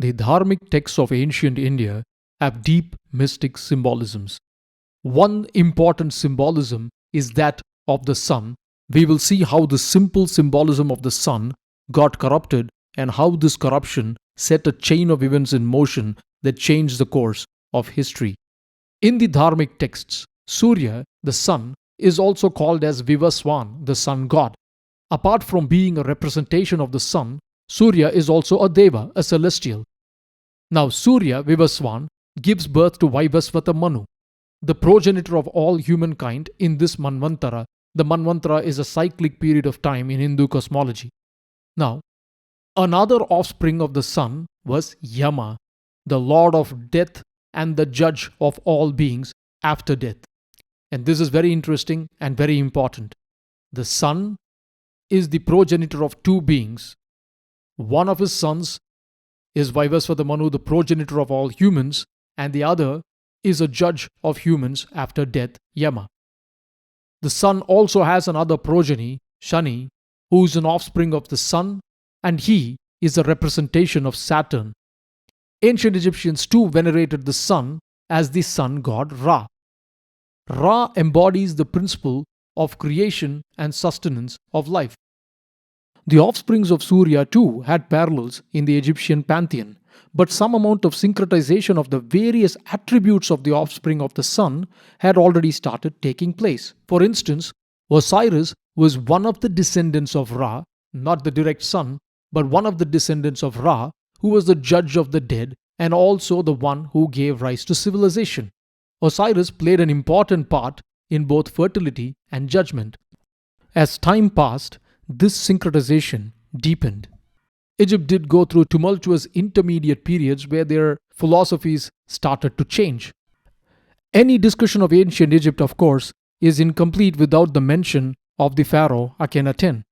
the Dharmic texts of ancient India have deep mystic symbolisms. One important symbolism is that of the sun. We will see how the simple symbolism of the sun got corrupted and how this corruption set a chain of events in motion that changed the course of history. In the Dharmic texts, Surya, the sun, is also called as Vivaswan, the sun god. Apart from being a representation of the sun, Surya is also a deva, a celestial. Now, Surya, Vivaswan, gives birth to Vaivasvata Manu, the progenitor of all humankind in this Manvantara. The Manvantara is a cyclic period of time in Hindu cosmology. Now, another offspring of the sun was Yama, the lord of death and the judge of all beings after death. And this is very interesting and very important. The sun is the progenitor of two beings. One of his sons is Vaivasvata Manu, the progenitor of all humans, and the other is a judge of humans after death, Yama. The sun also has another progeny, Shani, who is an offspring of the sun, and he is a representation of Saturn. Ancient Egyptians too venerated the sun as the sun god Ra. Ra embodies the principle of creation and sustenance of life. The offsprings of Surya too had parallels in the Egyptian pantheon, but some amount of syncretization of the various attributes of the offspring of the sun had already started taking place. For instance, Osiris was one of the descendants of Ra, not the direct son, but one of the descendants of Ra, who was the judge of the dead and also the one who gave rise to civilization. Osiris played an important part in both fertility and judgment. As time passed, this syncretization deepened. Egypt did go through tumultuous intermediate periods where their philosophies started to change. Any discussion of ancient Egypt, of course, is incomplete without the mention of the pharaoh Akhenaten.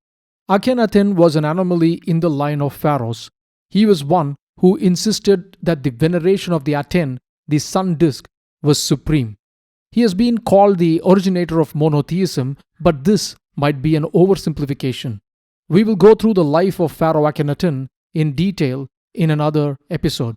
Akhenaten was an anomaly in the line of pharaohs. He was one who insisted that the veneration of the Aten, the sun disk, was supreme. He has been called the originator of monotheism, but this might be an oversimplification. We will go through the life of Pharaoh Akhenaten in detail in another episode.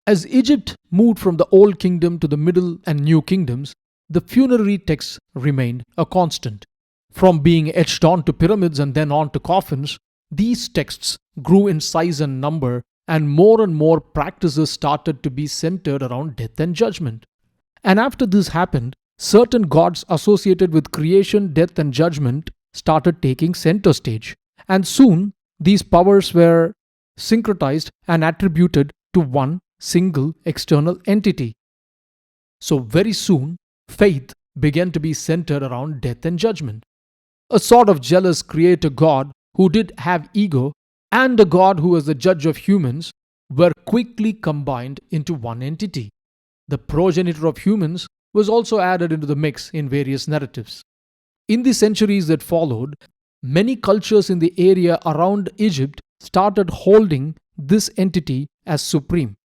As Egypt moved from the Old Kingdom to the Middle and New Kingdoms, the funerary texts remained a constant. From being etched onto pyramids and then onto coffins, these texts grew in size and number, and more practices started to be centered around death and judgment. And after this happened, certain gods associated with creation, death, and judgment started taking center stage. And soon, these powers were syncretized and attributed to one single external entity. So very soon, faith began to be centered around death and judgment. A sort of jealous creator god who did have ego and a god who was the judge of humans were quickly combined into one entity. The progenitor of humans was also added into the mix in various narratives. In the centuries that followed, many cultures in the area around Egypt started holding this entity as supreme.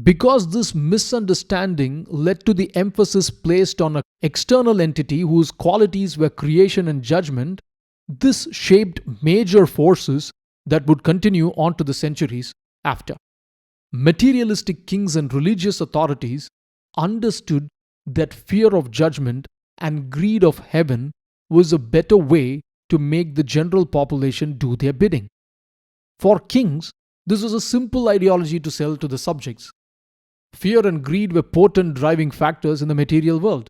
Because this misunderstanding led to the emphasis placed on an external entity whose qualities were creation and judgment, this shaped major forces that would continue on to the centuries after. Materialistic kings and religious authorities understood that fear of judgment and greed of heaven was a better way to make the general population do their bidding. For kings, this was a simple ideology to sell to the subjects. Fear and greed were potent driving factors in the material world.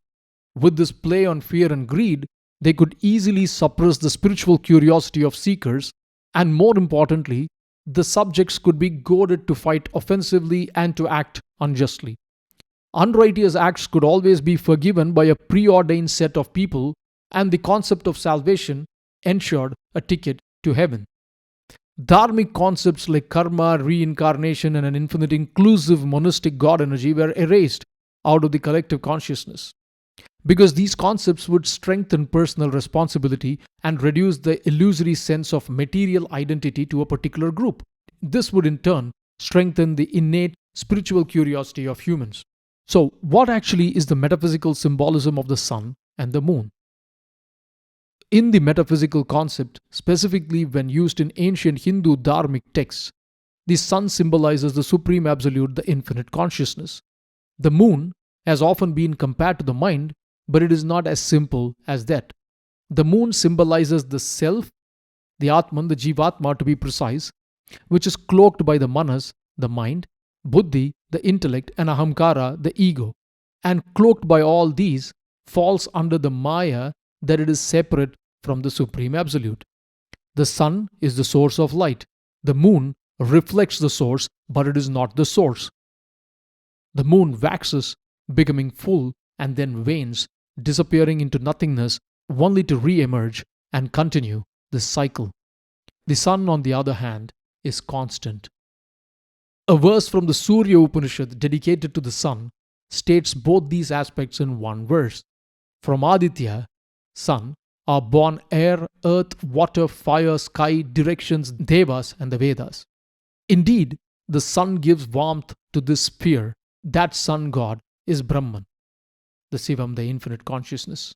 With this play on fear and greed, they could easily suppress the spiritual curiosity of seekers, and more importantly, the subjects could be goaded to fight offensively and to act unjustly. Unrighteous acts could always be forgiven by a preordained set of people, and the concept of salvation ensured a ticket to heaven. Dharmic concepts like karma, reincarnation, and an infinite inclusive monistic God energy were erased out of the collective consciousness, because these concepts would strengthen personal responsibility and reduce the illusory sense of material identity to a particular group. This would in turn strengthen the innate spiritual curiosity of humans. So, what actually is the metaphysical symbolism of the sun and the moon? In the metaphysical concept, specifically when used in ancient Hindu Dharmic texts, The sun symbolizes the supreme absolute, the infinite consciousness. The moon has often been compared to the mind, but it is not as simple as that. The moon symbolizes the self, the Atman, the Jivatma to be precise, which is cloaked by the manas, the mind, buddhi, the intellect, and ahamkara, the ego. And cloaked by all these, falls under the maya that it is separate from the supreme absolute. The sun is the source of light. The moon reflects the source, but it is not the source. The moon waxes, becoming full, and then wanes, disappearing into nothingness, only to re emerge and continue this cycle. The sun, on the other hand, is constant. A verse from the Surya Upanishad dedicated to the sun states both these aspects in one verse. From Aditya, sun, are born air, earth, water, fire, sky, directions, devas, and the Vedas. Indeed, the sun gives warmth to this sphere. That sun god is Brahman, the Shivam, the infinite consciousness.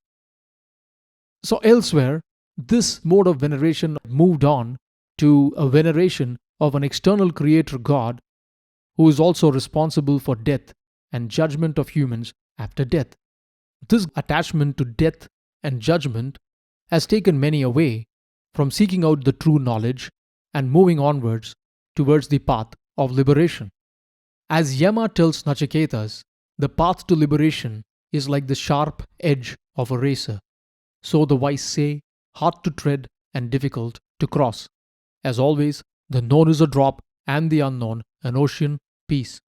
So elsewhere, this mode of veneration moved on to a veneration of an external creator god who is also responsible for death and judgment of humans after death. This attachment to death and judgment has taken many away from seeking out the true knowledge and moving onwards towards the path of liberation. As Yama tells Nachiketas, the path to liberation is like the sharp edge of a razor. So the wise say, hard to tread and difficult to cross. As always, the known is a drop and the unknown an ocean. Peace.